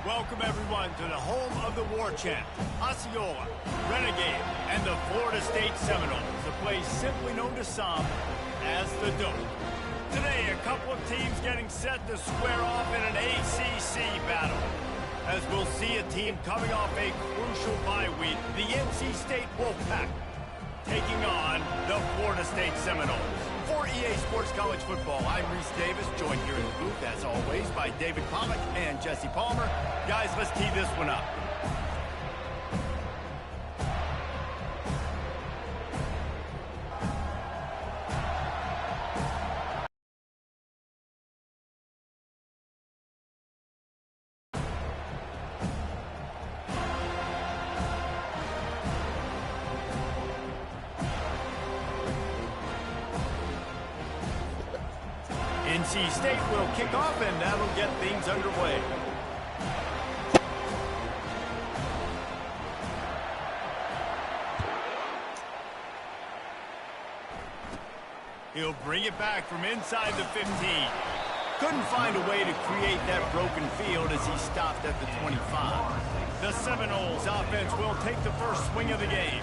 Welcome, everyone, to the home of the War Chant, Osceola, Renegade, and the Florida State Seminoles, a place simply known to some as the Dope. Today, a couple of teams getting set to square off in an ACC battle. As we'll see a team coming off a crucial bye week, the NC State Wolfpack, taking on the Florida State Seminoles. For EA Sports College Football, I'm Reese Davis, joined here in the booth, as always, by David Pollack and Jesse Palmer. Guys, let's tee this one up. NC State will kick off, and that'll get things underway. He'll bring it back from inside the 15. Couldn't find a way to create that broken field as he stopped at the 25. The Seminoles offense will take the first swing of the game.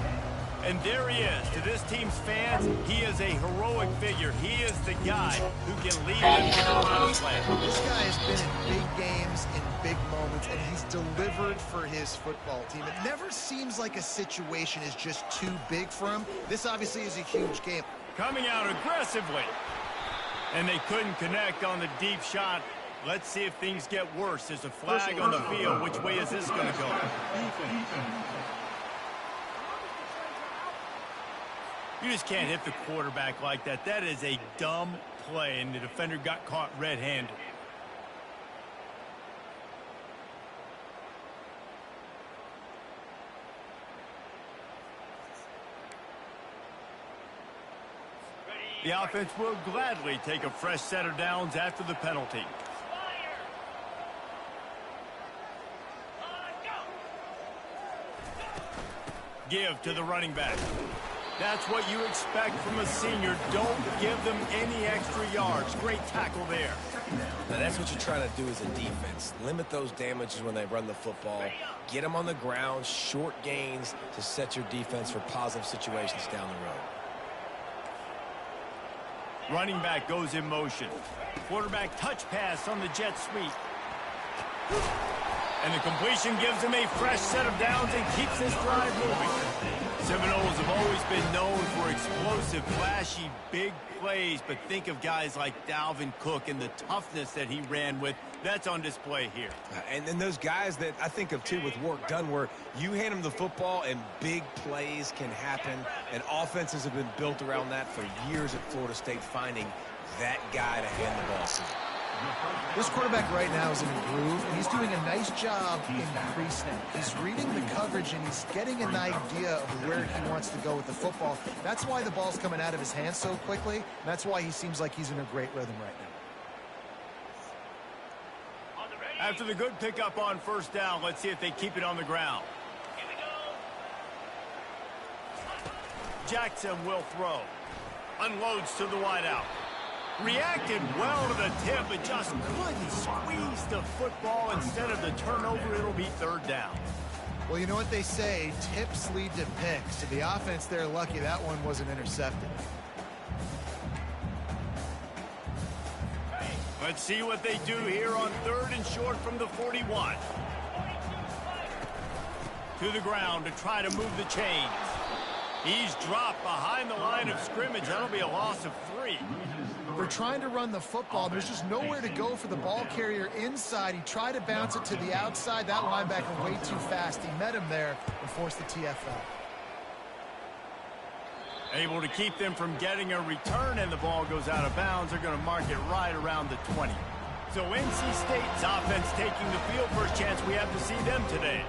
And there he is. To this team's fans, he is a heroic figure. He is the guy who can lead them to the promised land. This guy has been in big games, in big moments, and he's delivered for his football team. It never seems like a situation is just too big for him. This obviously is a huge game. Coming out aggressively. And they couldn't connect on the deep shot. Let's see if things get worse. There's a flag on the field. Which way is this going to go? You just can't hit the quarterback like that. That is a dumb play, and the defender got caught red-handed. The offense will gladly take a fresh set of downs after the penalty. Give to the running back. That's what you expect from a senior. Don't give them any extra yards. Great tackle there. Now that's what you're trying to do as a defense. Limit those damages when they run the football. Get them on the ground, short gains to set your defense for positive situations down the road. Running back goes in motion. Quarterback touch pass on the jet sweep. And the completion gives him a fresh set of downs and keeps this drive moving. Seminoles have always been known for explosive, flashy, big plays, but think of guys like Dalvin Cook and the toughness that he ran with. That's on display here. And then those guys that I think of, too, with work done, where you hand them the football and big plays can happen, and offenses have been built around that for years at Florida State, finding that guy to hand the ball to. This quarterback right now is in a groove, and he's doing a nice job in pre-snap. He's reading the coverage, and he's getting an idea of where he wants to go with the football. That's why the ball's coming out of his hands so quickly, and that's why he seems like he's in a great rhythm right now. After the good pickup on first down, let's see if they keep it on the ground. Jackson will throw. Unloads to the wideout. Reacted well to the tip, but just couldn't squeeze the football. Instead of the turnover, it'll be third down. Well, you know what they say, tips lead to picks. To the offense, they're lucky that one wasn't intercepted. Let's see what they do here on third and short from the 41. To the ground to try to move the chains. He's dropped behind the line of scrimmage. That'll be a loss of 3. They're trying to run the football. There's just nowhere to go for the ball carrier inside. He tried to bounce it to the outside. That linebacker way too fast. He met him there and forced the TFL. Able to keep them from getting a return, and the ball goes out of bounds. They're going to mark it right around the 20. So NC State's offense taking the field. First chance we have to see them today.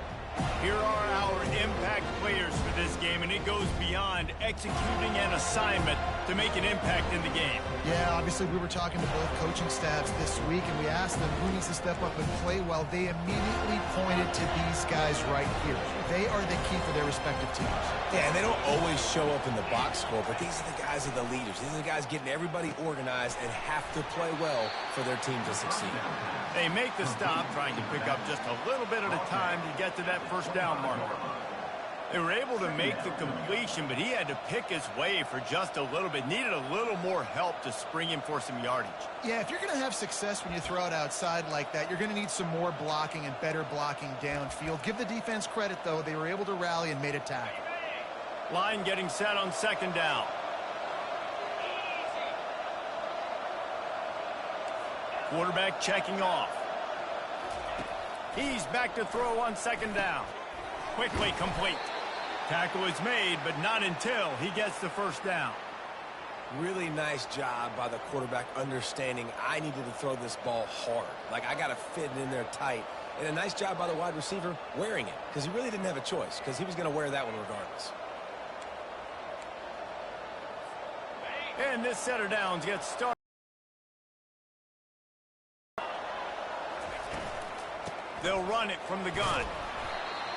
Here are our impact players for this game, and it goes beyond executing an assignment to make an impact in the game. Yeah, obviously we were talking to both coaching staffs this week, and we asked them who needs to step up and play well. They immediately pointed to these guys right here. They are the key for their respective teams. Yeah, and they don't always show up in the box score, but these are the guys that are the leaders. These are the guys getting everybody organized and have to play well for their team to succeed. They make the stop, trying to pick up just a little bit at a time to get to that first down marker. They were able to make the completion, but he had to pick his way for just a little bit. Needed a little more help to spring him for some yardage. Yeah, if you're going to have success when you throw it outside like that, you're going to need some more blocking and better blocking downfield. Give the defense credit, though. They were able to rally and made a tackle. Line getting set on second down. Quarterback checking off. He's back to throw on second down. Quickly complete. Tackle is made, but not until he gets the first down. Really nice job by the quarterback understanding I needed to throw this ball hard. Like, I got to fit it in there tight. And a nice job by the wide receiver wearing it, because he really didn't have a choice, because he was going to wear that one regardless. And this set of downs gets started. They'll run it from the gun.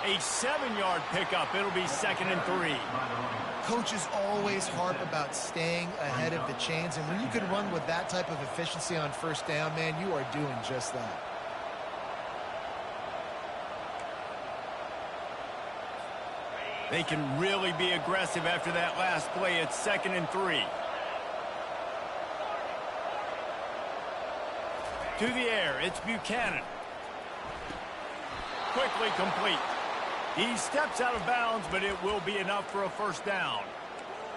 A 7-yard pickup. It'll be 2nd and 3. Coaches always harp about staying ahead of the chains, and when you can run with that type of efficiency on first down, man, you are doing just that. They can really be aggressive after that last play. It's 2nd and 3. To the air, it's Buchanan. Quickly complete. He steps out of bounds, but it will be enough for a first down.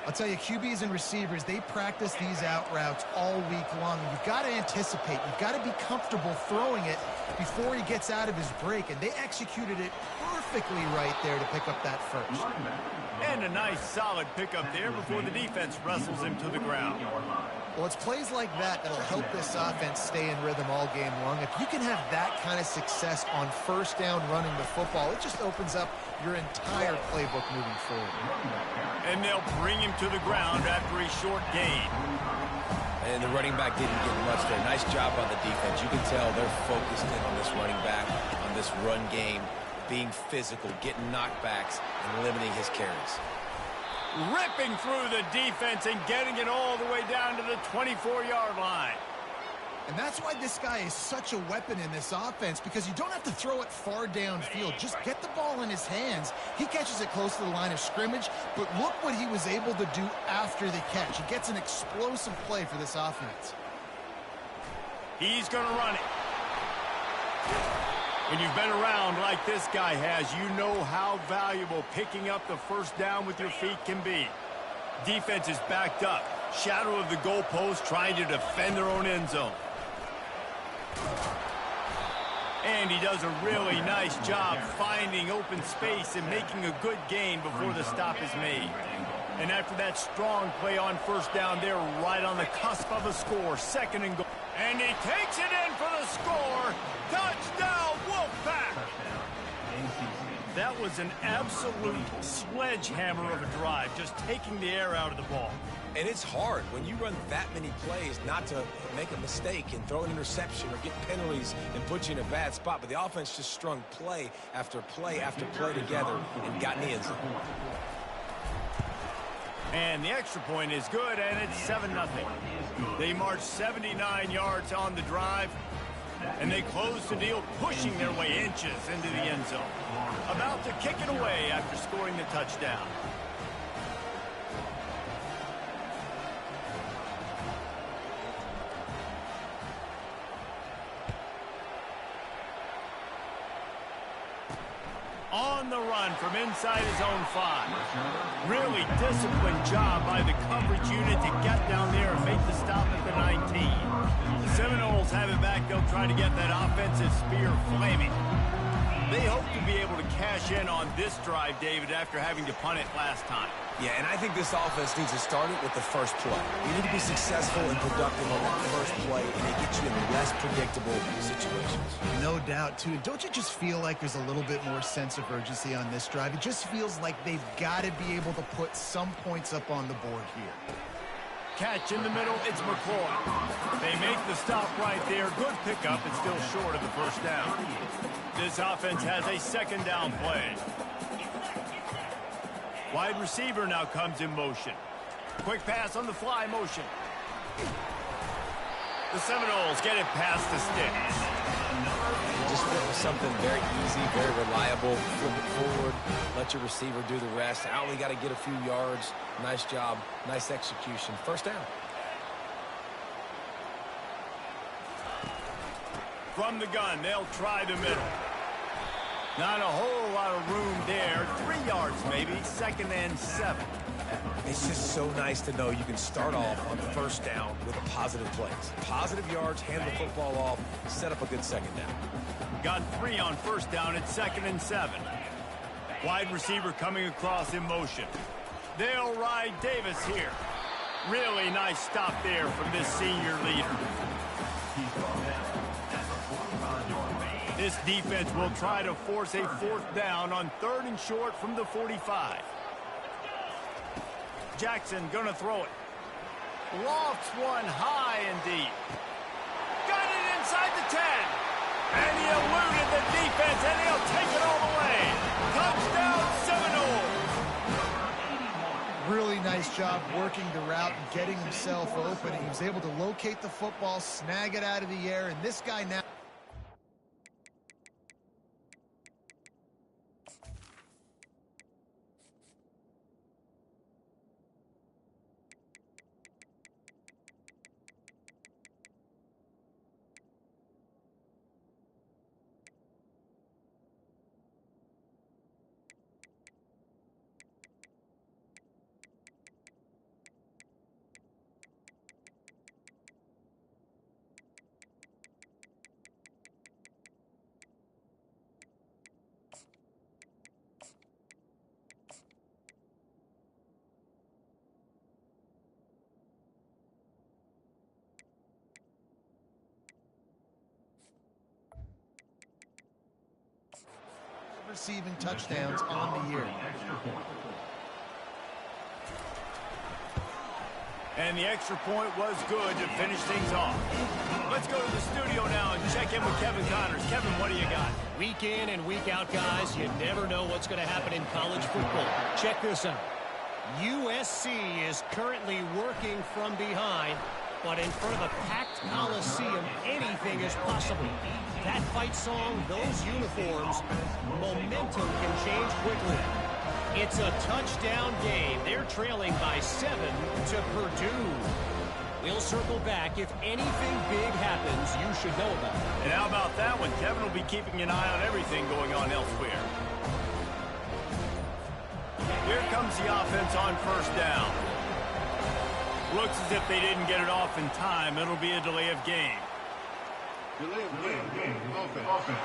I'll tell you, QBs and receivers, they practice these out routes all week long. You've got to anticipate. You've got to be comfortable throwing it before he gets out of his break, and they executed it perfectly right there to pick up that first. And a nice, solid pickup there before the defense wrestles him to the ground. Well, it's plays like that that'll help this offense stay in rhythm all game long. If you can have that kind of success on first down running the football, it just opens up your entire playbook moving forward. And they'll bring him to the ground after a short gain. And the running back didn't get much there. Nice job on the defense. You can tell they're focused in on this running back, on this run game, being physical, getting knockbacks, and limiting his carries. Ripping through the defense and getting it all the way down to the 24-yard line. And that's why this guy is such a weapon in this offense, because you don't have to throw it far downfield. Just get the ball in his hands. He catches it close to the line of scrimmage, but look what he was able to do after the catch. He gets an explosive play for this offense. He's going to run it. When you've been around like this guy has, you know how valuable picking up the first down with your feet can be. Defense is backed up. Shadow of the goalpost, trying to defend their own end zone. And he does a really nice job finding open space and making a good gain before the stop is made. And after that strong play on first down, they're right on the cusp of a score. 2nd and goal. And he takes it in for the score. Touchdown, Wolfpack! That was an absolute sledgehammer of a drive, just taking the air out of the ball. And it's hard when you run that many plays not to make a mistake and throw an interception or get penalties and put you in a bad spot. But the offense just strung play after play after play together and got in the end zone. And the extra point is good, and it's 7-0. They march 79 yards on the drive, and they close the deal, pushing their way inches into the end zone. About to kick it away after scoring the touchdown. On the run from inside his own 5. Really disciplined job by the coverage unit to get down there and make the stop at the 19. The Seminoles have it back. They'll try to get that offensive spear flaming. They hope to be able to cash in on this drive, David, after having to punt it last time. Yeah, and I think this offense needs to start it with the first play. You need to be successful and productive on that first play, and it gets you in less predictable situations. No doubt, too. Don't you just feel like there's a little bit more sense of urgency on this drive? It just feels like they've got to be able to put some points up on the board here. Catch in the middle, it's McCoy. They make the stop right there. Good pickup. It's still short of the first down. This offense has a 2nd down play. Wide receiver now comes in motion. Quick pass on the fly motion. The Seminoles get it past the sticks. Just went with something very easy, very reliable. Flip it forward, let your receiver do the rest. I only got to get a few yards. Nice job, nice execution. First down. From the gun, they'll try the middle. Not a whole lot of room there. 3 yards maybe, 2nd and 7. It's just so nice to know you can start off on first down with a positive plays. Positive yards, hand the football off, set up a good second down. Got 3 on first down at 2nd and 7. Wide receiver coming across in motion. They'll ride Davis here. Really nice stop there from this senior leader. This defense will try to force a 4th down on 3rd and short from the 45. Jackson gonna throw it. Lofts one high and deep. Got it inside the 10. And he eluded the defense, and he'll take it all the way. Touchdown, Seminoles. Really nice job working the route and getting himself open. He was able to locate the football, snag it out of the air, and this guy now... receiving touchdowns on the year. And the extra point was good to finish things off. Let's go to the studio now and check in with Kevin Connors. Kevin, what do you got? Week in and week out, guys, you never know what's going to happen in college football. Check this out. USC is currently working from behind, but in front of a packed Coliseum, anything is possible. That fight song, those uniforms, momentum can change quickly. It's a touchdown game. They're trailing by 7 to Purdue. We'll circle back. If anything big happens, you should know about it. And how about that one? Kevin will be keeping an eye on everything going on elsewhere. Here comes the offense on first down. Looks as if they didn't get it off in time. It'll be a delay of game. Delay of game. Offense.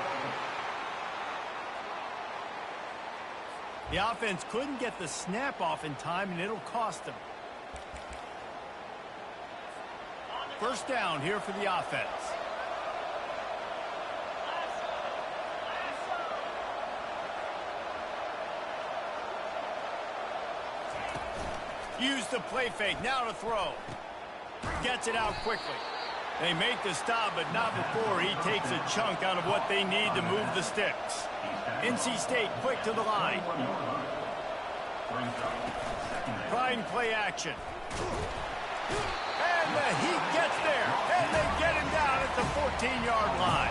The offense couldn't get the snap off in time, and it'll cost them. First down here for the offense. Use the play fake, now to throw. Gets it out quickly. They make the stop, but not before he takes a chunk out of what they need to move the sticks. NC State quick to the line. Trying play action. And the Heat gets there. And they get him down at the 14-yard line.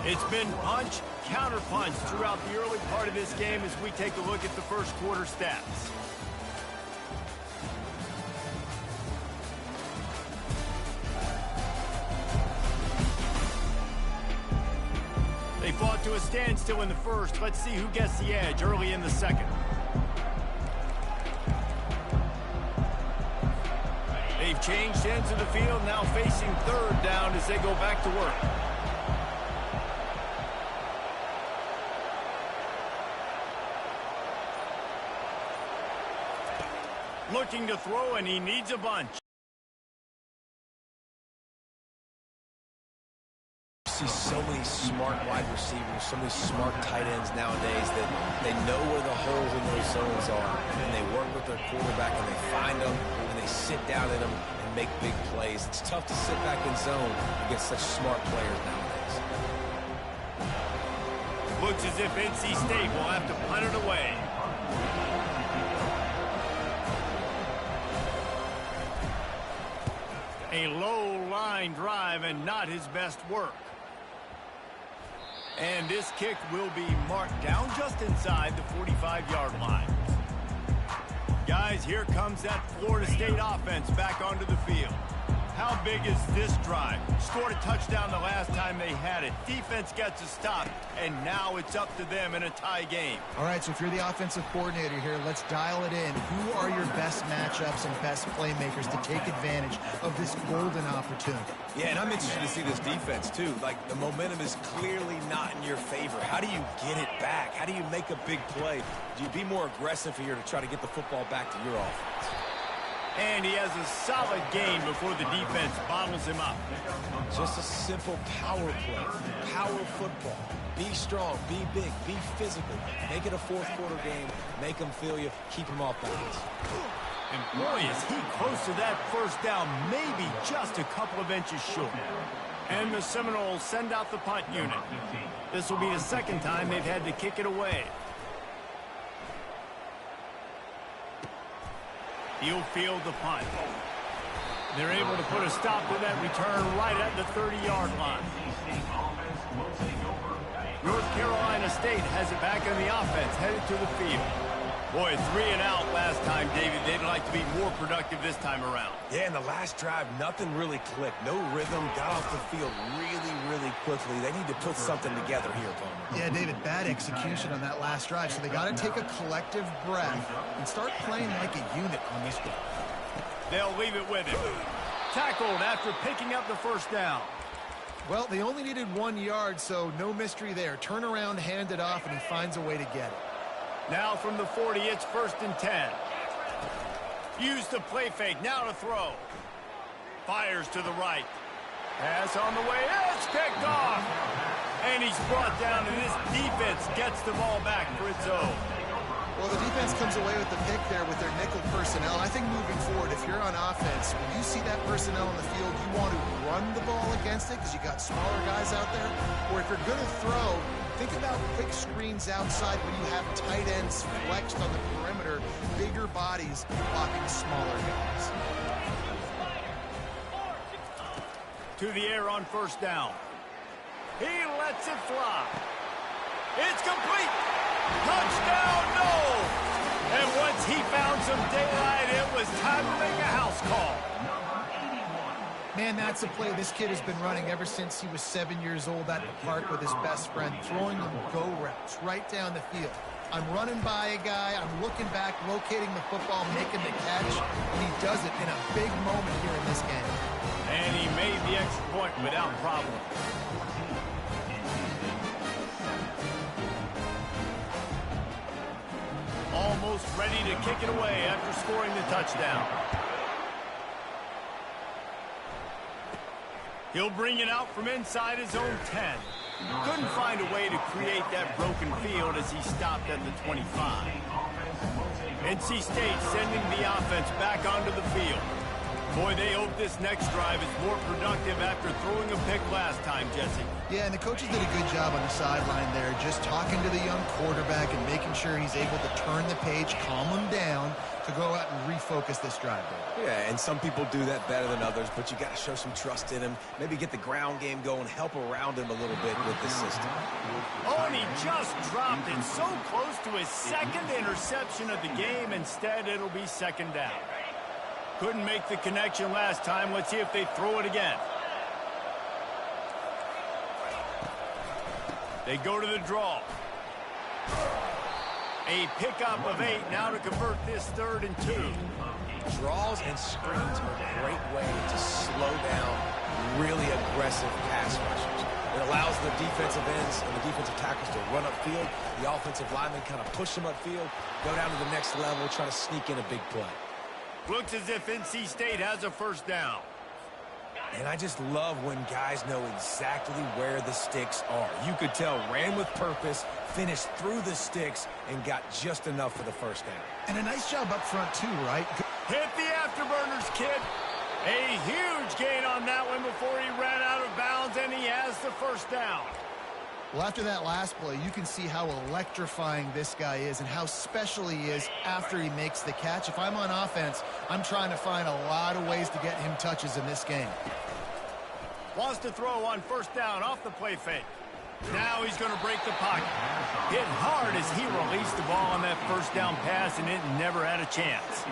It's been punch, counter punch throughout the early part of this game as we take a look at the first quarter stats. They fought to a standstill in the first. Let's see who gets the edge early in the second. They've changed ends of the field, now facing third down as they go back to work. Looking to throw, and he needs a bunch. See so many smart wide receivers, so many smart tight ends nowadays that they know where the holes in those zones are, and they work with their quarterback, and they find them, and they sit down in them and make big plays. It's tough to sit back in zone against such smart players nowadays. Looks as if NC State will have to punt it away. A low line drive and not his best work. And this kick will be marked down just inside the 45-yard line. Guys, here comes that Florida State offense back onto the field. How big is this drive? Scored a touchdown the last time they had it. Defense gets a stop, and now it's up to them in a tie game. All right, so if you're the offensive coordinator here, let's dial it in. Who are your best matchups and best playmakers to take advantage of this golden opportunity? Yeah, and I'm interested to see this defense, too. Like, the momentum is clearly not in your favor. How do you get it back? How do you make a big play? Do you be more aggressive here to try to get the football back to your offense? And he has a solid gain before the defense bottles him up. Just a simple power play. Power football. Be strong. Be big. Be physical. Make it a fourth-quarter game. Make them feel you. Keep them off balance. And boy, is he close to that first down. Maybe just a couple of inches short. And the Seminoles send out the punt unit. This will be the second time they've had to kick it away. He'll field the punt. They're able to put a stop to that return right at the 30-yard line. North Carolina State has it back in the offense, headed to the field. Boy, 3 and out last time, David. They'd like to be more productive this time around. Yeah, in the last drive, nothing really clicked. No rhythm, got off the field really quickly. They need to put something together here, Palmer. Yeah, David, bad execution on that last drive, so they got to take a collective breath and start playing like a unit on this game. They'll leave it with him. Tackled after picking up the first down. Well, they only needed 1 yard, so no mystery there. Turn around, hand it off, and he finds a way to get it. Now from the 40, it's 1st and 10. Use the play fake, now to throw. Fires to the right. Pass on the way, it's picked off. And he's brought down, and this defense gets the ball back for its own. Well, the defense comes away with the pick there with their nickel personnel. I think moving forward, if you're on offense, when you see that personnel on the field, you want to run the ball against it because you got smaller guys out there. Or if you're going to throw, think about quick screens outside when you have tight ends flexed on the perimeter, bigger bodies blocking smaller guys. To the air on 1st down. He lets it fly. It's complete. Touchdown, no! And once he found some daylight, it was time to make a house call. Man, that's a play this kid has been running ever since he was 7 years old at the park with his best friend, throwing them go routes right down the field. I'm running by a guy, I'm looking back, locating the football, making the catch, and he does it in a big moment here in this game. And he made the extra point without problem. Almost ready to kick it away after scoring the touchdown. He'll bring it out from inside his own 10. Couldn't find a way to create that broken field as he stopped at the 25. NC State sending the offense back onto the field. Boy, they hope this next drive is more productive after throwing a pick last time, Jesse. Yeah, and the coaches did a good job on the sideline there, just talking to the young quarterback and making sure he's able to turn the page, calm him down, to go out and refocus this drive there. Yeah, and some people do that better than others, but you got to show some trust in him. Maybe get the ground game going, help around him a little bit with the system. Oh, and he just dropped it so close to his second interception of the game. Instead, it'll be 2nd down. Couldn't make the connection last time. Let's see if they throw it again. They go to the draw. A pickup of 8 now to convert this 3rd and 2. Draws and screens are a great way to slow down really aggressive pass rushers. It allows the defensive ends and the defensive tackles to run upfield. The offensive linemen kind of push them upfield, go down to the next level, try to sneak in a big play. Looks as if NC State has a 1st down. And I just love when guys know exactly where the sticks are. You could tell ran with purpose, finished through the sticks, and got just enough for the 1st down. And a nice job up front, too, right? Hit the afterburners, kid. A huge gain on that one before he ran out of bounds, and he has the first down. Well, after that last play, you can see how electrifying this guy is and how special he is after he makes the catch. If I'm on offense, I'm trying to find a lot of ways to get him touches in this game. Wants to throw on first down off the play fake. Now he's going to break the pocket. Hit hard as he released the ball on that first down pass, and it never had a chance.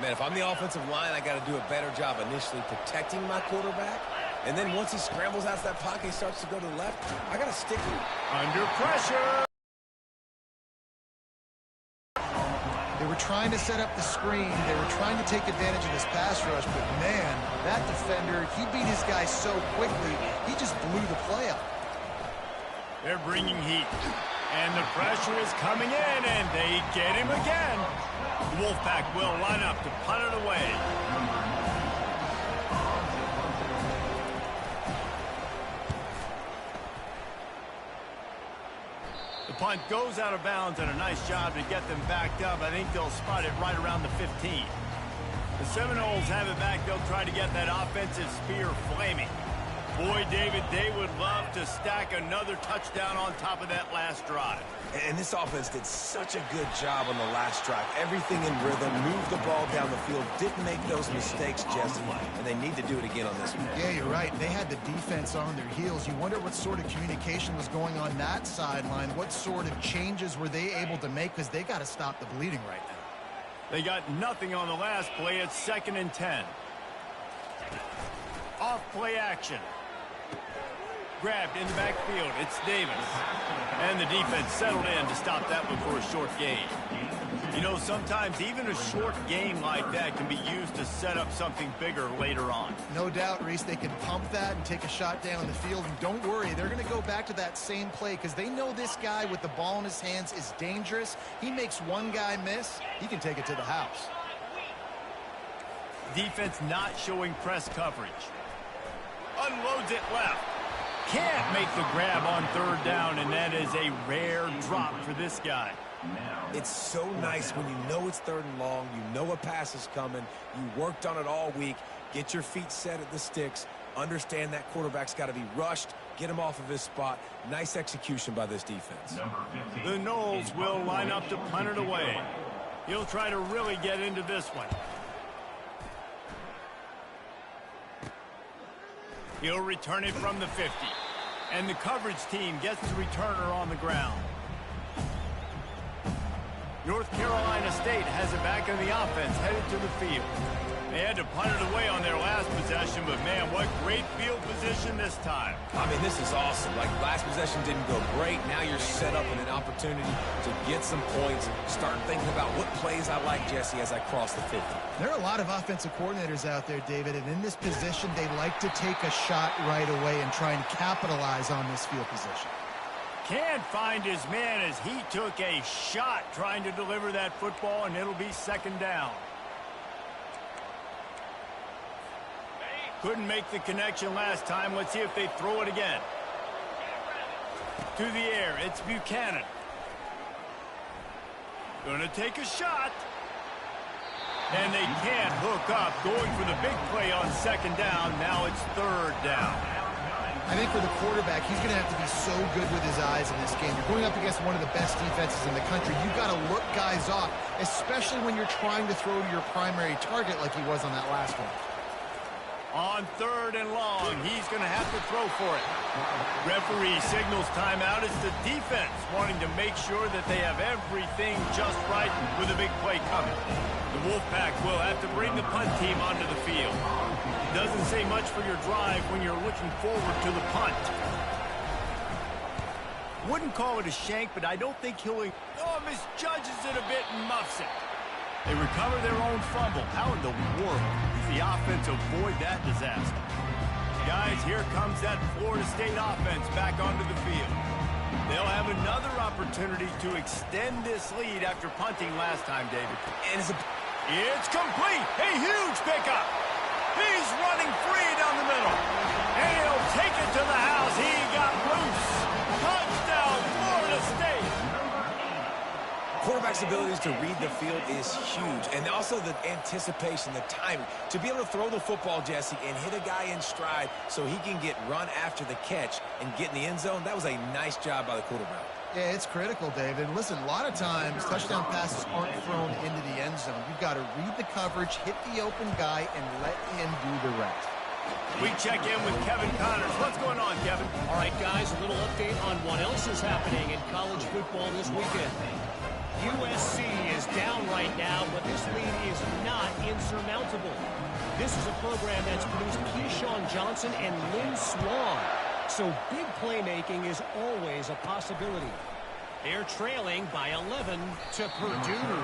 Man, if I'm the offensive line, I got to do a better job initially protecting my quarterback. And then once he scrambles out of that pocket, he starts to go to the left, I got to stick him. Under pressure. They were trying to set up the screen. They were trying to take advantage of this pass rush. But, man, that defender, he beat his guy so quickly, he just blew the play up. They're bringing heat. And the pressure is coming in, and they get him again. The Wolfpack will line up to punt it away. The punt goes out of bounds, and a nice job to get them backed up. I think they'll spot it right around the 15. The Seminoles have it back. They'll try to get that offensive spear flaming. Boy, David, they would love to stack another touchdown on top of that last drive. And this offense did such a good job on the last drive. Everything in rhythm, moved the ball down the field, didn't make those mistakes, Jesse, and they need to do it again on this one. Yeah, you're right. They had the defense on their heels. You wonder what sort of communication was going on that sideline. What sort of changes were they able to make? Because they got to stop the bleeding right now. They got nothing on the last play. It's 2nd and 10. Off play action. Grabbed in the backfield. It's Davis. And the defense settled in to stop that one for a short gain. You know, sometimes even a short game like that can be used to set up something bigger later on. No doubt, Reese, they can pump that and take a shot down the field. And don't worry, they're going to go back to that same play because they know this guy with the ball in his hands is dangerous. He makes one guy miss, he can take it to the house. Defense not showing press coverage. Unloads it left. Can't make the grab on 3rd down, and that is a rare drop for this guy. It's so nice when you know it's 3rd and long, you know a pass is coming, you worked on it all week, get your feet set at the sticks, understand that quarterback's got to be rushed, get him off of his spot. Nice execution by this defense. The Noles will line up to punt it away. He'll try to really get into this one. He'll return it from the 50. And the coverage team gets the returner on the ground. North Carolina State has it back on the offense, headed to the field. They had to punt it away on their last possession, but man, what great field position this time. I mean, this is awesome. Like, last possession didn't go great. Now you're set up in an opportunity to get some points. Start thinking about what plays I like, Jesse, as I cross the 50. There are a lot of offensive coordinators out there, David, and in this position, they like to take a shot right away and try and capitalize on this field position. Can't find his man as he took a shot trying to deliver that football, and it'll be 2nd down. Couldn't make the connection last time. Let's see if they throw it again. To the air, it's Buchanan. Gonna take a shot. And they can't hook up. Going for the big play on 2nd down. Now it's 3rd down. I think for the quarterback, he's going to have to be so good with his eyes in this game. You're going up against one of the best defenses in the country. You've got to look guys off, especially when you're trying to throw to your primary target like he was on that last one. On 3rd and long, he's going to have to throw for it. Referee signals timeout. It's the defense wanting to make sure that they have everything just right with a big play coming. The Wolfpack will have to bring the punt team onto the field. Doesn't say much for your drive when you're looking forward to the punt. Wouldn't call it a shank, but I don't think he'll... Oh, misjudges it a bit and muffs it. They recover their own fumble. How in the world does the offense avoid that disaster? Guys, here comes that Florida State offense back onto the field. They'll have another opportunity to extend this lead after punting last time, David. And it's complete. A huge pickup. He's running free down the middle. And he'll take it to the house. He got loose. Touchdown, Florida State. quarterback flexibility to read the field is huge. And also the anticipation, the timing. To be able to throw the football, Jesse, and hit a guy in stride so he can get run after the catch and get in the end zone, that was a nice job by the quarterback. Yeah, it's critical, David. Listen, a lot of times touchdown passes aren't thrown into the end zone. You've got to read the coverage, hit the open guy, and let him do the rest. We check in with Kevin Connors. What's going on, Kevin? All right, guys, a little update on what else is happening in college football this weekend. USC is down right now, but this lead is not insurmountable. This is a program that's produced Keyshawn Johnson and Lynn Swan. So big playmaking is always a possibility. They're trailing by 11 to Purdue.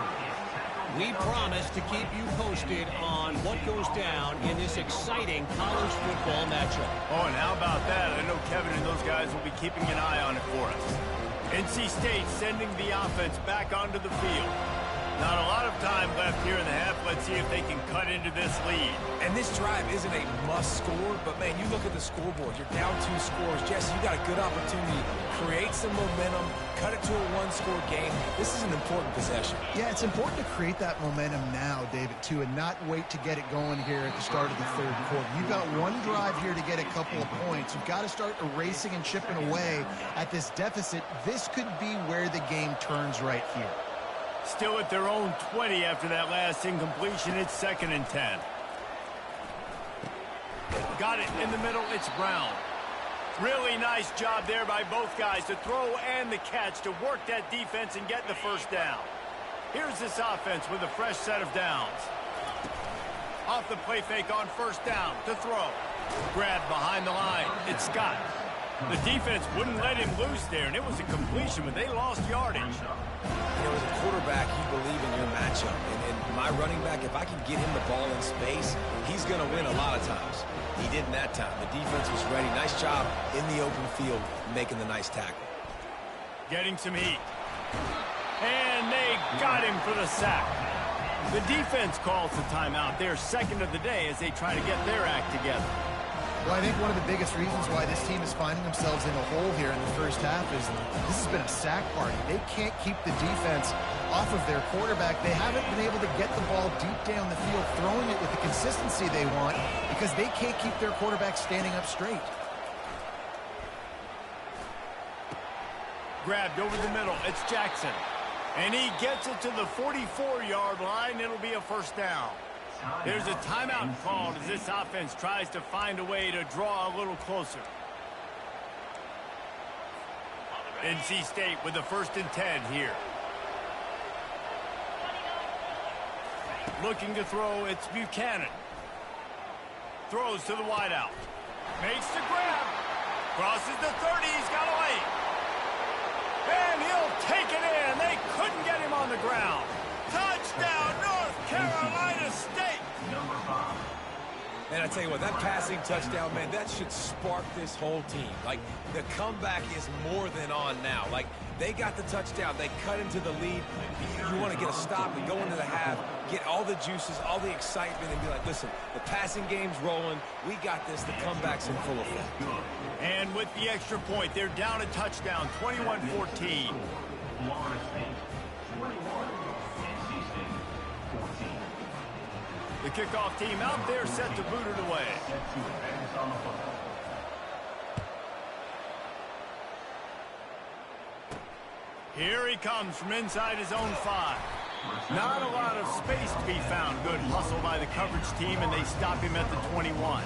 We promise to keep you posted on what goes down in this exciting college football matchup. Oh, and how about that? I know Kevin and those guys will be keeping an eye on it for us. NC State sending the offense back onto the field. Not a lot of time left here in the half. Let's see if they can cut into this lead. And this drive isn't a must score, but, man, you look at the scoreboard. You're down 2 scores. Jesse, you got a good opportunity to create some momentum, cut it to a 1-score game. This is an important possession. Yeah, it's important to create that momentum now, David, too, and not wait to get it going here at the start of the third quarter. You've got one drive here to get a couple of points. You've got to start erasing and chipping away at this deficit. This could be where the game turns right here. Still at their own 20 after that last incompletion. It's 2nd and 10. Got it in the middle. It's Brown. Really nice job there by both guys to throw and the catch to work that defense and get the first down. Here's this offense with a fresh set of downs. Off the play fake on first down to throw. Grab behind the line. It's Scott. The defense wouldn't let him loose there, and it was a completion, but they lost yardage. You know, as a quarterback, you believe in your matchup. And my running back, if I can get him the ball in space, he's going to win a lot of times. He didn't that time. The defense was ready. Nice job in the open field making the nice tackle. Getting some heat. And they got him for the sack. The defense calls the timeout. They're 2nd of the day as they try to get their act together. Well, I think one of the biggest reasons why this team is finding themselves in a hole here in the first half is this has been a sack party. They can't keep the defense off of their quarterback. They haven't been able to get the ball deep down the field, throwing it with the consistency they want because they can't keep their quarterback standing up straight. Grabbed over the middle. It's Jackson. And he gets it to the 44-yard line. It'll be a first down. There's a timeout called as this offense tries to find a way to draw a little closer. NC State with the 1st and 10 here. Looking to throw, it's Buchanan. Throws to the wideout. Makes the grab. Crosses the 30, he's got away. And he'll take it in. They couldn't get him on the ground. Touchdown, North Carolina State. And I tell you what, that passing touchdown, man, that should spark this whole team. Like, the comeback is more than on now. Like, they got the touchdown. They cut into the lead. You want to get a stop and go into the half, get all the juices, all the excitement, and be like, listen, the passing game's rolling. We got this. The comeback's in full effect. And with the extra point, they're down a touchdown, 21-14. The kickoff team out there set to boot it away. Here he comes from inside his own 5. Not a lot of space to be found. Good hustle by the coverage team, and they stop him at the 21.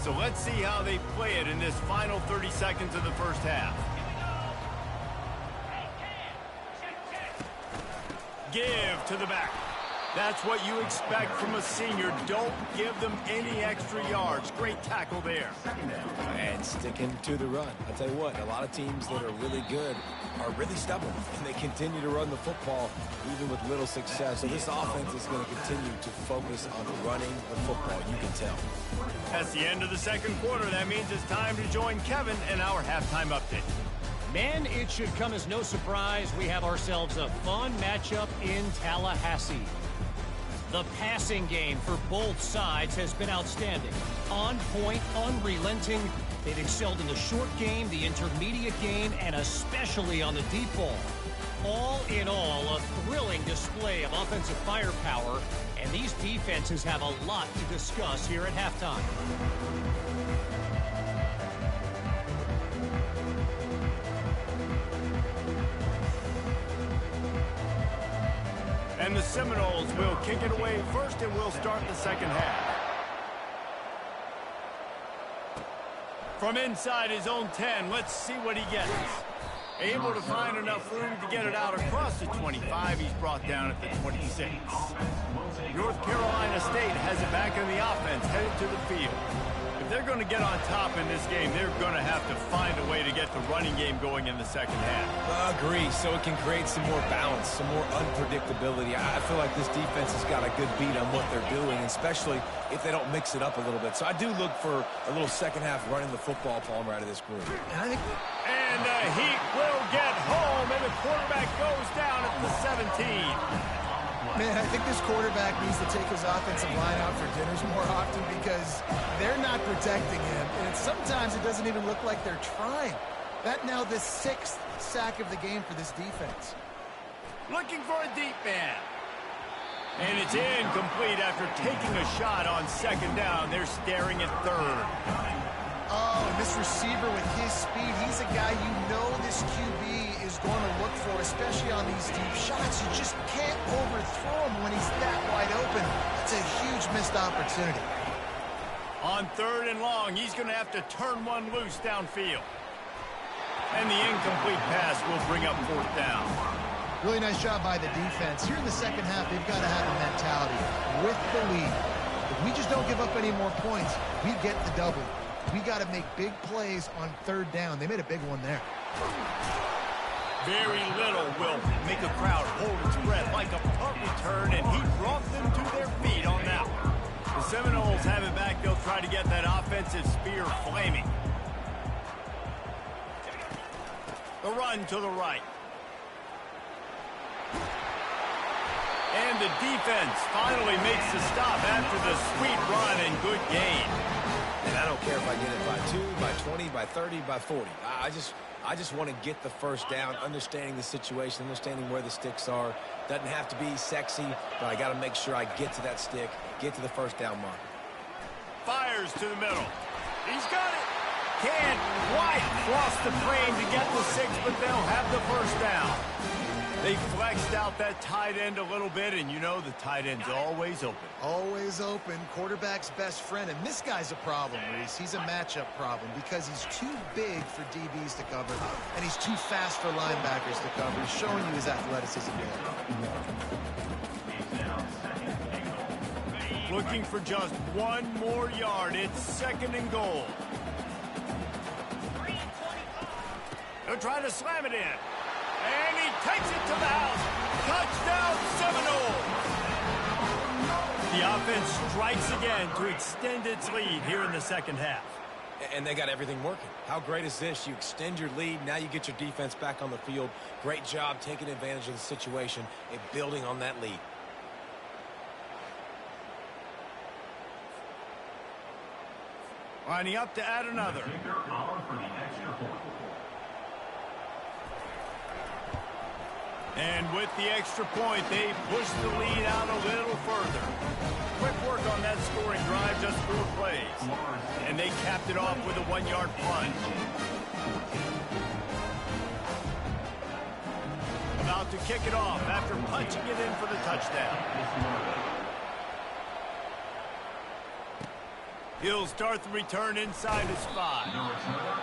So let's see how they play it in this final 30 seconds of the first half. Give to the back. That's what you expect from a senior. Don't give them any extra yards. Great tackle there. And sticking to the run. I'll tell you what, a lot of teams that are really good are really stubborn, and they continue to run the football even with little success. So this offense is going to continue to focus on running the football, you can tell. That's the end of the second quarter. That means it's time to join Kevin in our halftime update. Men, it should come as no surprise we have ourselves a fun matchup in Tallahassee. The passing game for both sides has been outstanding. On point, unrelenting. They've excelled in the short game, the intermediate game, and especially on the deep ball. All in all, a thrilling display of offensive firepower, and these defenses have a lot to discuss here at halftime. And the Seminoles will kick it away first, and we'll start the second half. From inside his own 10, let's see what he gets. Able to find enough room to get it out across the 25. He's brought down at the 26. North Carolina State has it back in the offense, headed to the field. If they're going to get on top in this game, they're going to have to find a way to get the running game going in the second half. Agree, so it can create some more balance, some more unpredictability. I feel like this defense has got a good beat on what they're doing, especially if they don't mix it up a little bit. So I do look for a little second half running the football, Palmer, out of this group. And the Heat will get home, and the quarterback goes down at the 17. Man, I think this quarterback needs to take his offensive line out for dinners more often because they're not protecting him. And sometimes it doesn't even look like they're trying. That now the 6th sack of the game for this defense. Looking for a deep man. And it's incomplete after taking a shot on second down. They're staring at third. Oh, and this receiver with his speed, he's a guy you know this QB is going to look for, especially on these deep shots. You just can't overthrow him when he's that wide open. That's a huge missed opportunity. On third and long, he's going to have to turn one loose downfield. And the incomplete pass will bring up fourth down. Really nice job by the defense. Here in the second half, they've got to have a mentality with the lead. If we just don't give up any more points, we get the double. We got to make big plays on third down. They made a big one there. Very little will make a crowd hold its breath like a punt return, and he brought them to their feet on that one. The Seminoles have it back. They'll try to get that offensive spear flaming. The run to the right. And the defense finally makes the stop after the sweet run and good gain. And I don't care if I get it by 2, by 20, by 30, by 40. I just want to get the first down, understanding the situation, understanding where the sticks are. Doesn't have to be sexy, but I got to make sure I get to that stick, get to the first down mark. Fires to the middle. He's got it. Can't quite cross the frame to get the 6, but they'll have the first down. They flexed out that tight end a little bit, and you know the tight end's always open. Always open. Quarterback's best friend. And this guy's a problem, Reese. He's a matchup problem because he's too big for DBs to cover, and he's too fast for linebackers to cover. He's showing you his athleticism there. Looking for just one more yard. It's second and goal. They'll try to slam it in. And he takes it to the house. Touchdown, Seminoles! The offense strikes again to extend its lead here in the second half. And they got everything working. How great is this? You extend your lead. Now you get your defense back on the field. Great job taking advantage of the situation and building on that lead. Lining up to add another. And with the extra point, they push the lead out a little further. Quick work on that scoring drive, just 4 plays. And they capped it off with a 1-yard plunge. About to kick it off after punching it in for the touchdown. He'll start the return inside his 5.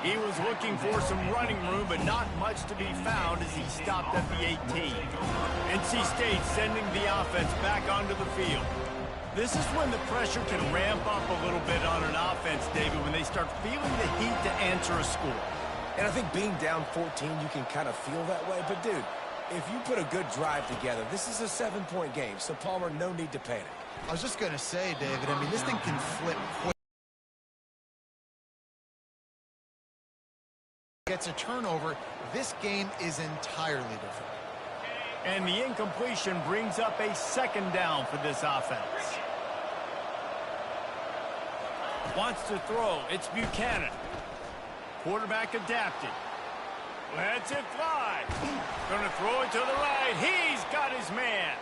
He was looking for some running room, but not much to be found as he stopped at the 18. NC State sending the offense back onto the field. This is when the pressure can ramp up a little bit on an offense, David, when they start feeling the heat to answer a score. And I think being down 14, you can kind of feel that way. But, dude, if you put a good drive together, this is a 7-point game. So, Palmer, no need to panic. I was just going to say, David, I mean, this thing can flip quick. Gets a turnover, this game is entirely different. And the incompletion brings up a second down for this offense. Wants to throw. It's Buchanan. Quarterback adapted. Lets it fly. Gonna throw it to the right. He's got his man.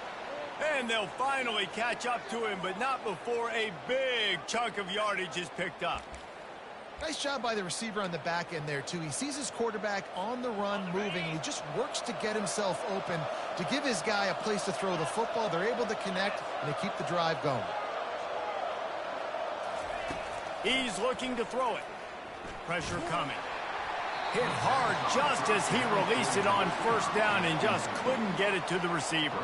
And they'll finally catch up to him, but not before a big chunk of yardage is picked up. Nice job by the receiver on the back end there, too. He sees his quarterback on the run moving, and he just works to get himself open to give his guy a place to throw the football. They're able to connect, and they keep the drive going. He's looking to throw it. Pressure coming. Hit hard just as he released it on first down and just couldn't get it to the receiver.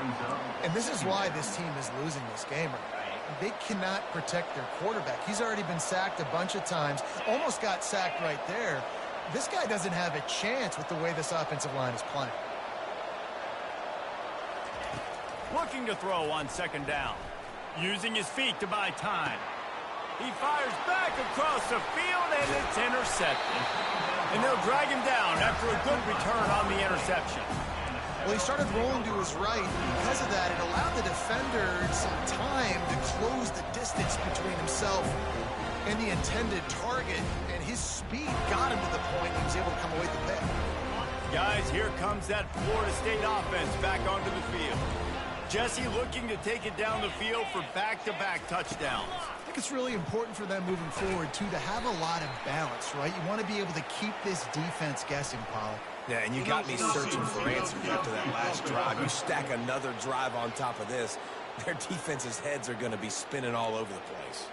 And this is why this team is losing this game right now. They cannot protect their quarterback. He's already been sacked a bunch of times. Almost got sacked right there. This guy doesn't have a chance with the way this offensive line is playing. Looking to throw on second down. Using his feet to buy time. He fires back across the field, and it's intercepted. And they'll drag him down after a good return on the interception. Well, he started rolling to his right. Because of that, it allowed the defender some time to close the distance between himself and the intended target. And his speed got him to the point he was able to come away with the pick. Guys, here comes that Florida State offense back onto the field. Jesse looking to take it down the field for back-to-back touchdowns. I think it's really important for them moving forward, too, to have a lot of balance, right? You want to be able to keep this defense guessing, Pollard. Yeah, and you got me searching for answers after that last drive. You stack another drive on top of this, their defense's heads are going to be spinning all over the place.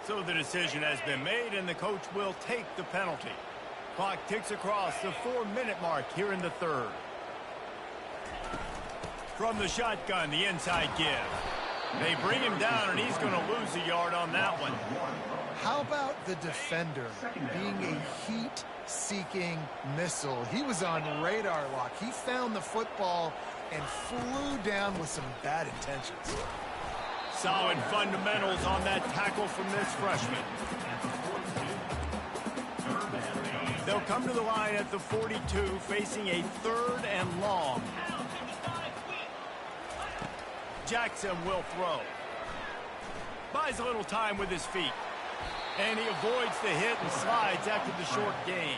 So the decision has been made, and the coach will take the penalty. Clock ticks across the 4-minute mark here in the third. From the shotgun, the inside give. They bring him down, and he's going to lose a yard on that one. How about the defender being a heat-seeking missile? He was on radar lock. He found the football and flew down with some bad intentions. Solid fundamentals on that tackle from this freshman. They'll come to the line at the 42, facing a 3rd and long. Jackson will throw. Buys a little time with his feet. And he avoids the hit and slides after the short gain.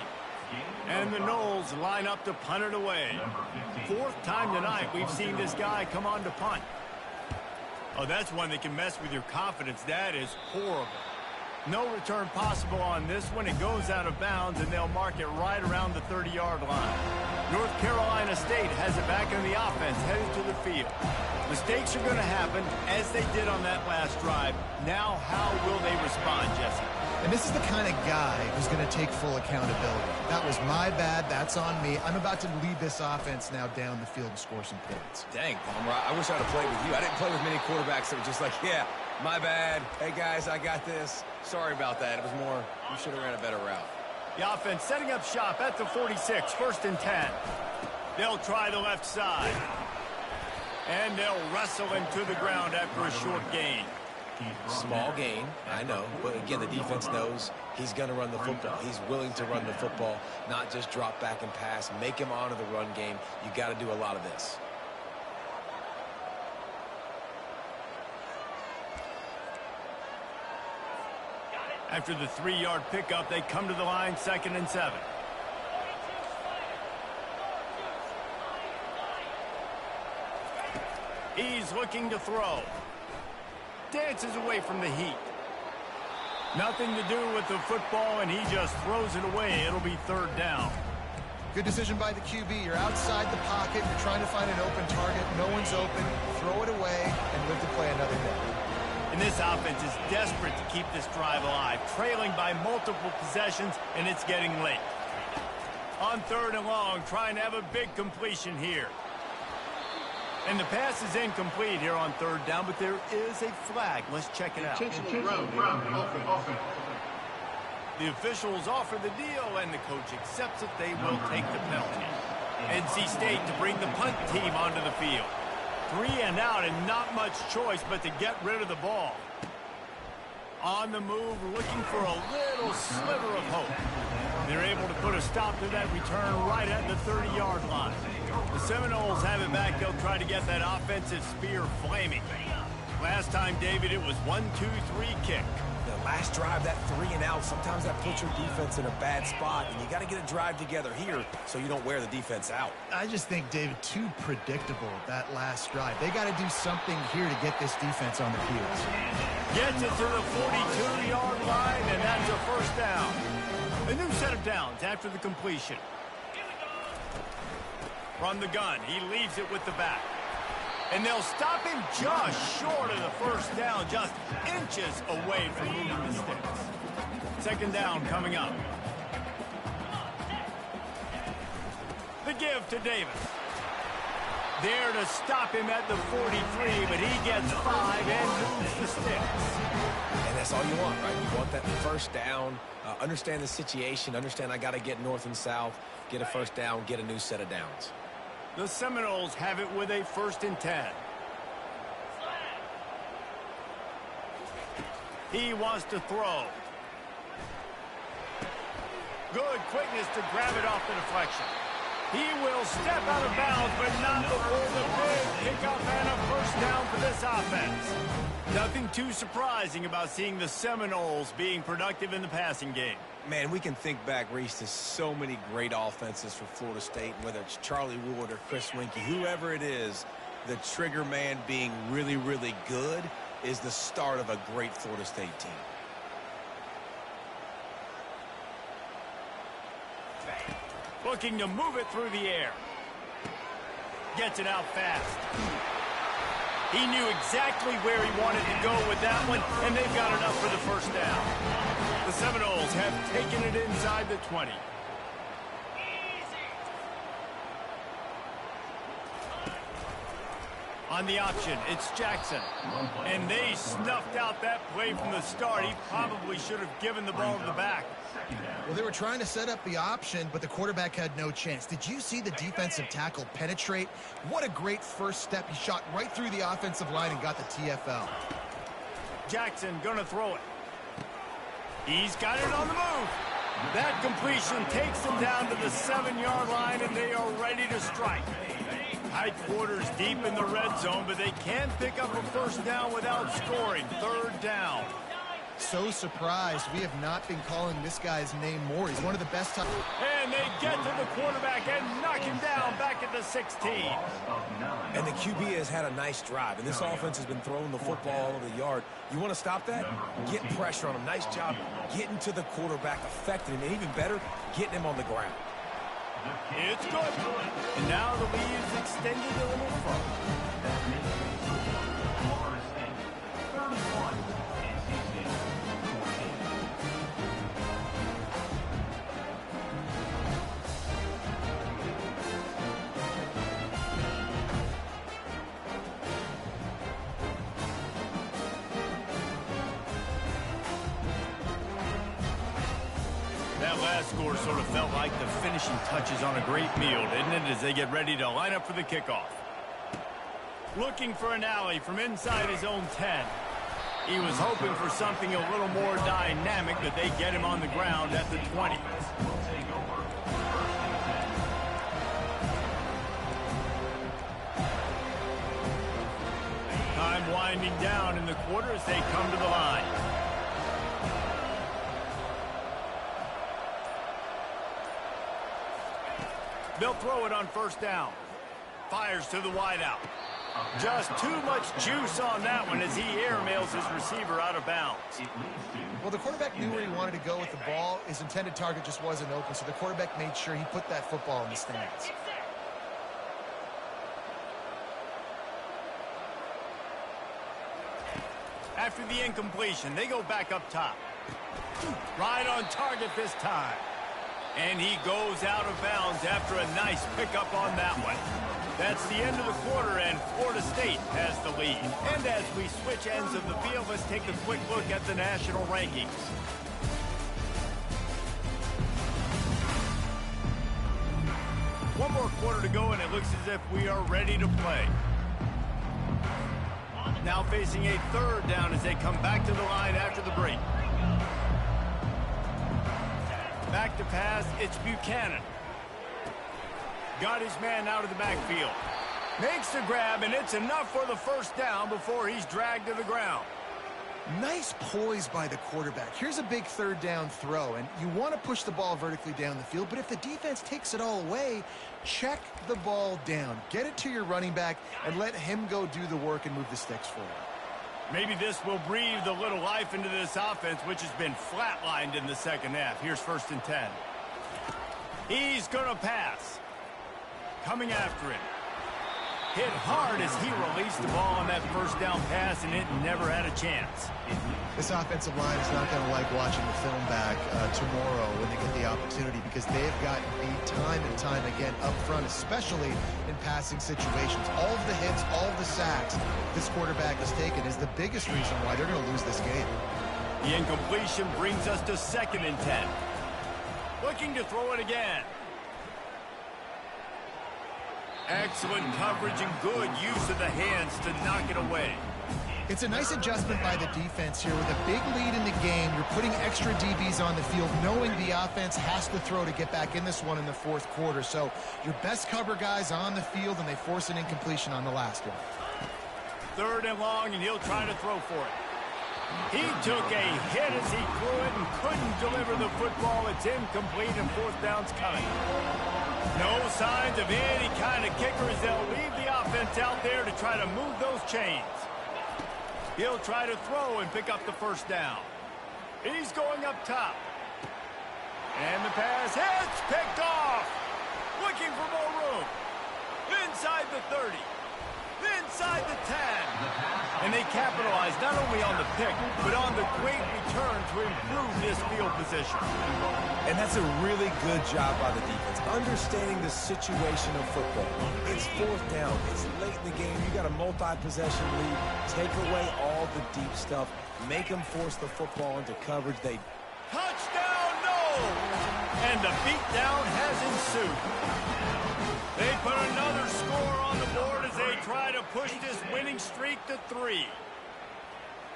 And the Noles line up to punt it away. 4th time tonight we've seen this guy come on to punt. Oh, that's one that can mess with your confidence. That is horrible. No return possible on this one. It goes out of bounds, and they'll mark it right around the 30-yard line. North Carolina State has it back in the offense, headed to the field. Mistakes are going to happen, as they did on that last drive. Now, how will they respond, Jesse? And this is the kind of guy who's going to take full accountability. That was my bad. That's on me. I'm about to lead this offense now down the field and score some points. Dang, Palmer, I wish I'd have played with you. I didn't play with many quarterbacks that were just like, yeah, my bad. Hey, guys, I got this. Sorry about that. It was more, you should have ran a better route. The offense setting up shop at the 46, 1st and 10. They'll try the left side. And they'll wrestle him to the ground after a short gain. Small gain, I know. But again, the defense knows he's going to run the football. He's willing to run the football, not just drop back and pass. Make him honor the run game. You got to do a lot of this. After the 3-yard pickup, they come to the line, 2nd and 7. He's looking to throw. Dances away from the heat. Nothing to do with the football, and he just throws it away. It'll be 3rd down. Good decision by the QB. You're outside the pocket. You're trying to find an open target. No one's open. Throw it away and live to play another day. And this offense is desperate to keep this drive alive, trailing by multiple possessions, and it's getting late. On 3rd and long, trying to have a big completion here. And the pass is incomplete here on 3rd down, but there is a flag. Let's check it out. The officials offer the deal, and the coach accepts it. They will take the penalty. NC State to bring the punt team onto the field. 3 and out, and not much choice but to get rid of the ball. On the move, looking for a little sliver of hope. They're able to put a stop to that return right at the 30-yard line. The Seminoles have it back. They'll try to get that offensive spear flaming. Last time, David, it was 1-2-3 kick. The last drive, that 3 and out, sometimes that puts your defense in a bad spot, and you got to get a drive together here so you don't wear the defense out. I just think, David, too predictable, that last drive. They got to do something here to get this defense on the field. Gets it to the 42-yard line, and that's a first down. A new set of downs after the completion. From the gun, he leaves it with the back. And they'll stop him just short of the first down, just inches away from moving the sticks. Second down coming up. The give to Davis. There to stop him at the 43, but he gets 5 and moves the sticks. And that's all you want, right? You want that first down, understand the situation, understand I got to get north and south, get a first down, get a new set of downs. The Seminoles have it with a 1st and 10. He wants to throw. Good quickness to grab it off the deflection. He will step out of bounds, but not before the big pickup and a first down for this offense. Nothing too surprising about seeing the Seminoles being productive in the passing game. Man, we can think back, Reese, to so many great offenses for Florida State, whether it's Charlie Wood or Chris Winkie, whoever it is, the trigger man being really, really good is the start of a great Florida State team. Looking to move it through the air. Gets it out fast. He knew exactly where he wanted to go with that one, and they've got enough for the first down. The Seminoles have taken it inside the 20. On the option, it's Jackson. And they snuffed out that play from the start. He probably should have given the ball to the back. Well, they were trying to set up the option, but the quarterback had no chance. Did you see the defensive tackle penetrate? What a great first step. He shot right through the offensive line and got the TFL. Jackson gonna throw it. He's got it on the move. That completion takes them down to the 7-yard line, and they are ready to strike. Tight quarters deep in the red zone, but they can't pick up a first down without scoring. 3rd down. So surprised we have not been calling this guy's name more. He's one of the best. And they get to the quarterback and knock him down back at the 16. And the QB has had a nice drive, and this offense has been throwing the football all over the yard. You want to stop that? Get pressure on him. Nice job getting to the quarterback, affecting him, and even better, getting him on the ground. It's good. And now the lead is extended a little further. That last score sort of felt like the finishing touches on a great meal, didn't it, as they get ready to line up for the kickoff. Looking for an alley from inside his own 10. He was hoping for something a little more dynamic, but they get him on the ground at the 20. Time winding down in the quarter as they come to the line. They'll throw it on first down. Fires to the wideout. Just too much juice on that one as he airmails his receiver out of bounds. Well, the quarterback knew where he wanted to go with the ball. His intended target just wasn't open, so the quarterback made sure he put that football in the stands. After the incompletion, they go back up top. Right on target this time. And he goes out of bounds after a nice pickup on that one. That's the end of the quarter, and Florida State has the lead. And as we switch ends of the field, let's take a quick look at the national rankings. One more quarter to go, and it looks as if we are ready to play. Now facing a 3rd down as they come back to the line after the break. Back to pass, it's Buchanan. Got his man out of the backfield. Makes the grab, and it's enough for the first down before he's dragged to the ground. Nice poise by the quarterback. Here's a big third down throw, and you want to push the ball vertically down the field, but if the defense takes it all away, check the ball down. Get it to your running back and let him go do the work and move the sticks for you. Maybe this will breathe a little life into this offense, which has been flatlined in the second half. Here's 1st and 10. He's going to pass. Coming after him. Hit hard as he released the ball on that first down pass, and it never had a chance. This offensive line is not going to like watching the film back tomorrow when they get the opportunity, because they've gotten beat time and time again up front, especially in passing situations. All of the hits, all of the sacks this quarterback has taken is the biggest reason why they're going to lose this game. The incompletion brings us to 2nd and 10. Looking to throw it again. Excellent coverage and good use of the hands to knock it away. It's a nice adjustment by the defense here. With a big lead in the game, you're putting extra DBs on the field, knowing the offense has to throw to get back in this one in the 4th quarter. So your best cover guys on the field, and they force an incompletion on the last one. 3rd and long, and he'll try to throw for it. He took a hit as he threw it and couldn't deliver the football. It's incomplete, and 4th down's coming. No signs of any kind of kickers. They'll leave the offense out there to try to move those chains. He'll try to throw and pick up the 1st down. He's going up top. And the pass hits, picked off. Looking for more room. Inside the 30. Inside the 10. And they capitalize not only on the pick, but on the great return to improve this field position. And that's a really good job by the defense, understanding the situation of football. It's 4th down. It's late in the game. You got a multi-possession lead. Take away all the deep stuff. Make them force the football into coverage. Touchdown, no! And the beatdown has ensued. They put another score on the board as they try to push this winning streak to 3.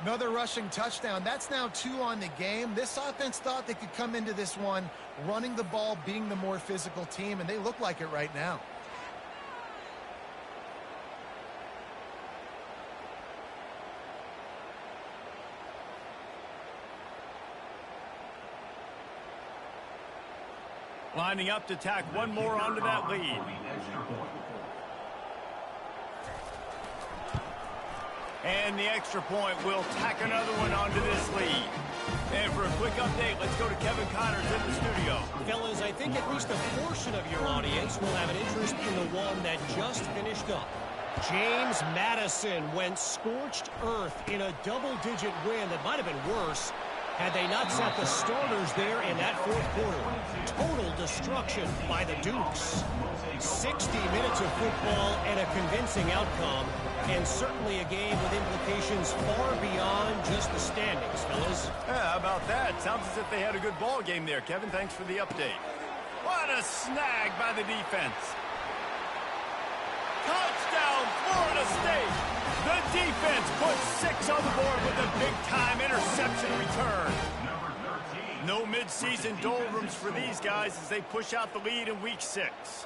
Another rushing touchdown. That's now 2 on the game. This offense thought they could come into this one running the ball, being the more physical team, and they look like it right now. Lining up to tack one more onto that lead. And the extra point will tack another one onto this lead. And for a quick update, let's go to Kevin Connors in the studio. Fellas, I think at least a portion of your audience will have an interest in the one that just finished up. James Madison went scorched earth in a double-digit win that might have been worse had they not sat the starters there in that 4th quarter. Total destruction by the Dukes. 60 minutes of football and a convincing outcome, and certainly a game with implications far beyond just the standings, fellas. Yeah, how about that? Sounds as if they had a good ball game there. Kevin, thanks for the update. What a snag by the defense. Touchdown, Florida State. The defense puts 6 on the board with a big-time interception return. No mid-season doldrums for these guys as they push out the lead in Week 6.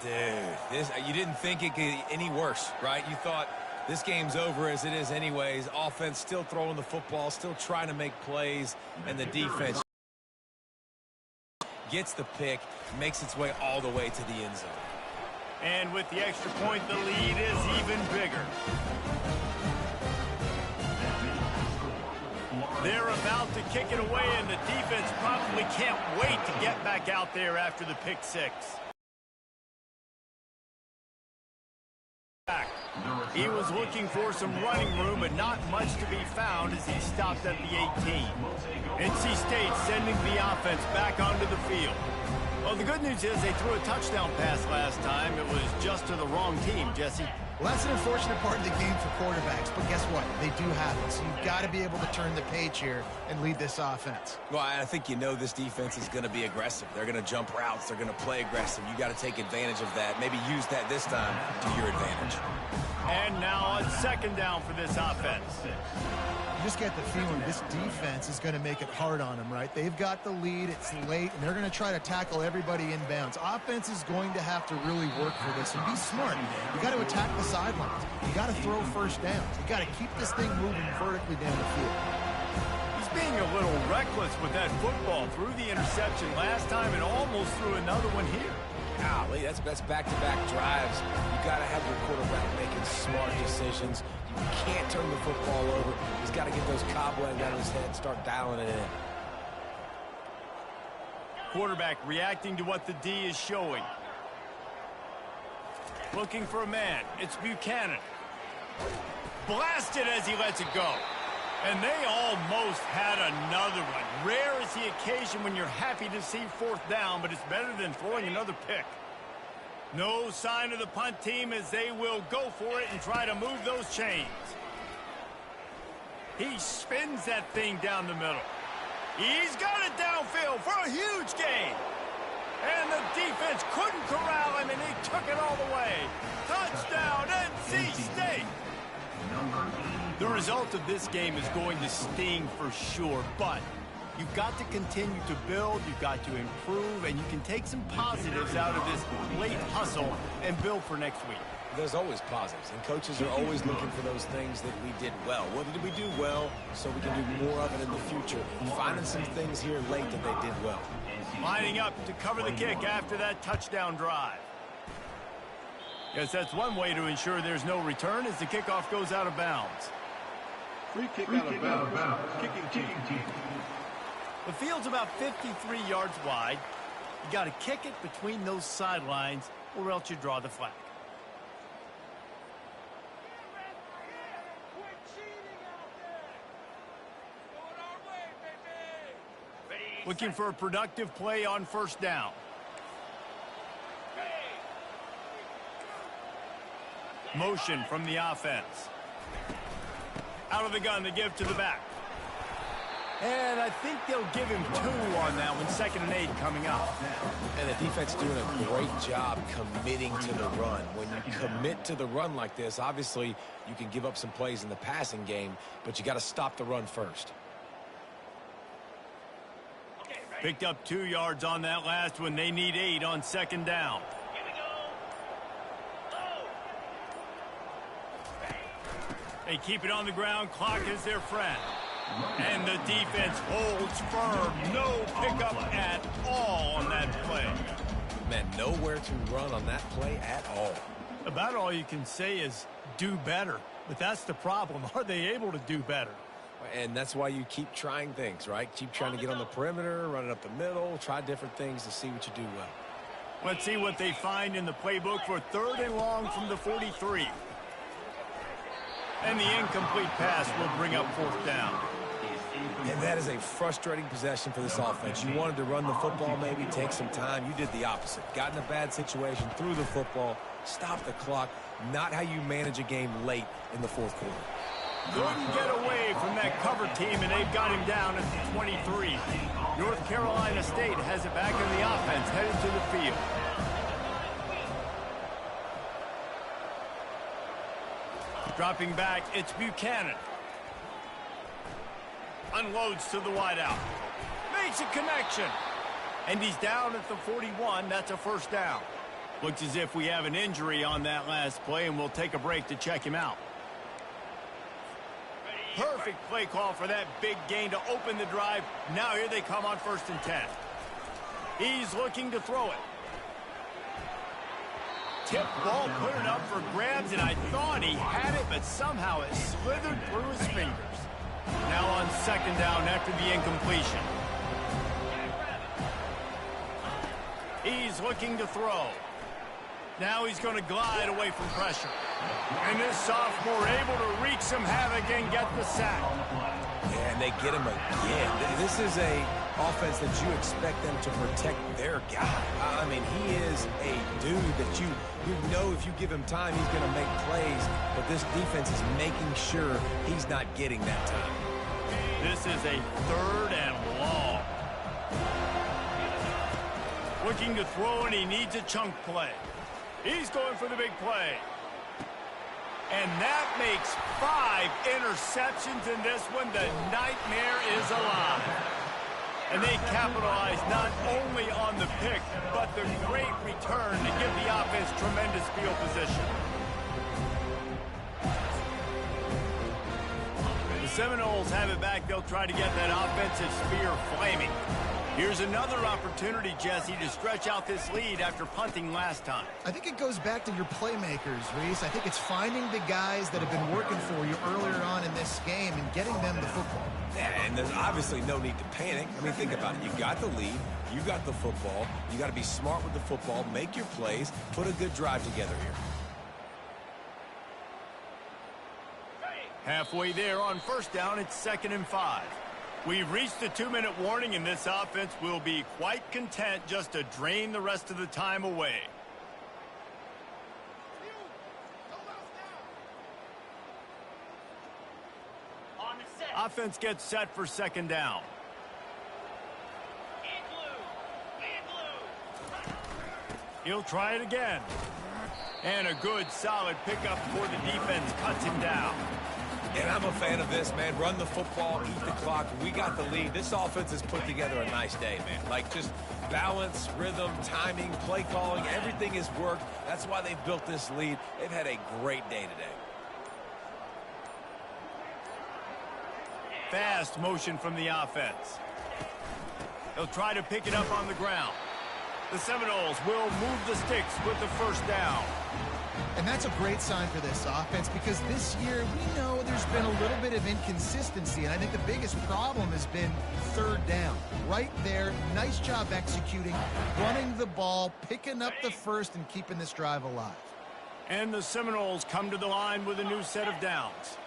Dude, you didn't think it could get any worse, right? You thought this game's over as it is anyways. Offense still throwing the football, still trying to make plays, and the defense gets the pick, makes its way all the way to the end zone. And with the extra point, the lead is even bigger. They're about to kick it away, and the defense probably can't wait to get back out there after the pick 6. He was looking for some running room, but not much to be found as he stopped at the 18. NC State sending the offense back onto the field. Well, the good news is they threw a touchdown pass last time. It was just to the wrong team, Jesse. Well, that's an unfortunate part of the game for quarterbacks, but guess what? They do have it, so you've got to be able to turn the page here and lead this offense. Well, I think you know this defense is going to be aggressive. They're going to jump routes. They're going to play aggressive. You got to take advantage of that. Maybe use that this time to your advantage. And now on second down for this offense. You just get the feeling this defense is going to make it hard on them, right? They've got the lead, it's late, and they're going to try to tackle everybody inbounds. Offense is going to have to really work for this and be smart. You got to attack the sidelines. You got to throw first downs. You got to keep this thing moving vertically down the field. He's being a little reckless with that football. Threw the interception last time and almost threw another one here. Golly, that's back-to-back drives. You got to have your quarterback making smart decisions. You can't turn the football over. He's got to get those cobwebs out of his head and start dialing it in. Quarterback reacting to what the D is showing. Looking for a man. It's Buchanan. Blasted as he lets it go. And they almost had another one. Rare is the occasion when you're happy to see fourth down, but it's better than throwing another pick. No sign of the punt team as they will go for it and try to move those chains. He spins that thing down the middle. He's got it downfield for a huge gain. And the defense couldn't corral him, and he took it all the way. Touchdown, NC State. The result of this game is going to sting for sure, but you've got to continue to build, you've got to improve, and you can take some positives out of this late hustle and build for next week. There's always positives, and coaches are always looking for those things that we did well. What did we do well so we can do more of it in the future? Finding some things here late that they did well. Lining up to cover the kick after that touchdown drive. Yes, that's one way to ensure there's no return as the kickoff goes out of bounds. Free kick out of bounds. Kicking team. The field's about 53 yards wide. You got to kick it between those sidelines or else you draw the flag. Looking for a productive play on first down. Motion from the offense. Out of the gun, they give to the back. And I think they'll give him 2 on that one. 2nd and 8 coming up. And the defense doing a great job committing to the run. When you commit to the run like this, obviously you can give up some plays in the passing game, but you got to stop the run first. Picked up 2 yards on that last one. They need 8 on 2nd down. They keep it on the ground. Clock is their friend. And the defense holds firm. No pickup at all on that play. Man, nowhere to run on that play at all. About all you can say is do better. But that's the problem. Are they able to do better? And that's why you keep trying things, right? Keep trying to get on the perimeter, run it up the middle, try different things to see what you do well. Let's see what they find in the playbook for 3rd and long from the 43. And the incomplete pass will bring up 4th down. And that is a frustrating possession for this offense. You wanted to run the football, maybe take some time. You did the opposite. Got in a bad situation, threw the football, stopped the clock. Not how you manage a game late in the 4th quarter. Couldn't get away from that cover team, and they've got him down at the 23. North Carolina State has it back in the offense, headed to the field. Dropping back, it's Buchanan. Unloads to the wideout. Makes a connection. And he's down at the 41. That's a 1st down. Looks as if we have an injury on that last play, and we'll take a break to check him out. Perfect play call for that big gain to open the drive. Now here they come on 1st and 10. He's looking to throw it. Tip ball, put it up for grabs, and I thought he had it, but somehow it slithered through his fingers. Now on 2nd down after the incompletion. He's looking to throw. Now he's going to glide away from pressure. And this sophomore able to wreak some havoc and get the sack. Yeah, and they get him again. This is a offense that you expect them to protect their guy. I mean, he is a dude that you know if you give him time, he's going to make plays, but this defense is making sure he's not getting that time. This is a 3rd and long. Looking to throw, and he needs a chunk play. He's going for the big play. And that makes 5 interceptions in this one. The nightmare is alive. And they capitalize not only on the pick, but the great return to give the offense tremendous field position. The Seminoles have it back. They'll try to get that offensive spear flaming. Here's another opportunity, Jesse, to stretch out this lead after punting last time. I think it goes back to your playmakers, Reese. I think it's finding the guys that have been working for you earlier on in this game and getting them the football. Yeah, and there's obviously no need to panic. I mean, think about it. You got the lead. You got the football. You got to be smart with the football, make your plays, put a good drive together here. Halfway there on 1st down, it's 2nd and 5. We've reached the 2-minute warning, and this offense will be quite content just to drain the rest of the time away. Offense gets set for 2nd down. He'll try it again. And a good, solid pickup before the defense cuts him down. And I'm a fan of this, man. Run the football, eat the clock. We got the lead. This offense has put together a nice day, man. Like, just balance, rhythm, timing, play calling, everything has worked. That's why they've built this lead. They've had a great day today. Fast motion from the offense. They'll try to pick it up on the ground. The Seminoles will move the sticks with the 1st down. And that's a great sign for this offense because this year we know there's been a little bit of inconsistency, and I think the biggest problem has been 3rd down. Right there, nice job executing, running the ball, picking up the 1st, and keeping this drive alive. And the Seminoles come to the line with a new set of downs.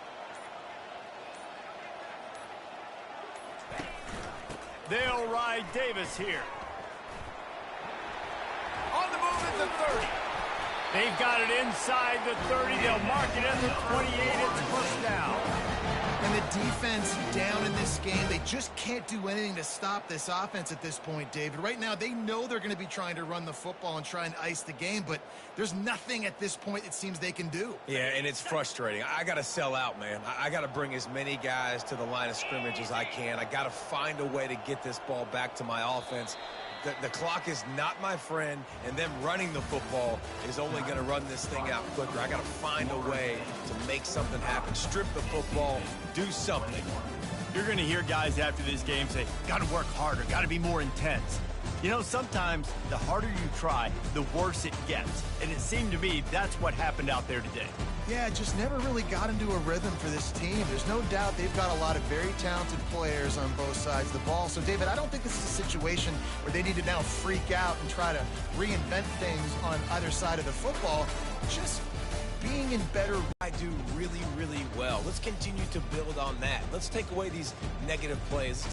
They'll ride Davis here. On the move at the 30. They've got it inside the 30. They'll mark it at the 28. It's 1st down. And the defense down in this game, they just can't do anything to stop this offense at this point, David. Right now, they know they're going to be trying to run the football and try and ice the game, but there's nothing at this point it seems they can do. Yeah, and it's frustrating. I got to sell out, man. I got to bring as many guys to the line of scrimmage as I can. I got to find a way to get this ball back to my offense. The clock is not my friend, and them running the football is only going to run this thing out quicker. I got to find a way to make something happen. Strip the football, do something. You're going to hear guys after this game say, got to work harder, got to be more intense. You know, sometimes the harder you try, the worse it gets. And it seemed to me that's what happened out there today. Yeah, just never really got into a rhythm for this team. There's no doubt they've got a lot of very talented players on both sides of the ball. So, David, I don't think this is a situation where they need to now freak out and try to reinvent things on either side of the football. Just being in better... I do really, really well. Let's continue to build on that. Let's take away these negative plays.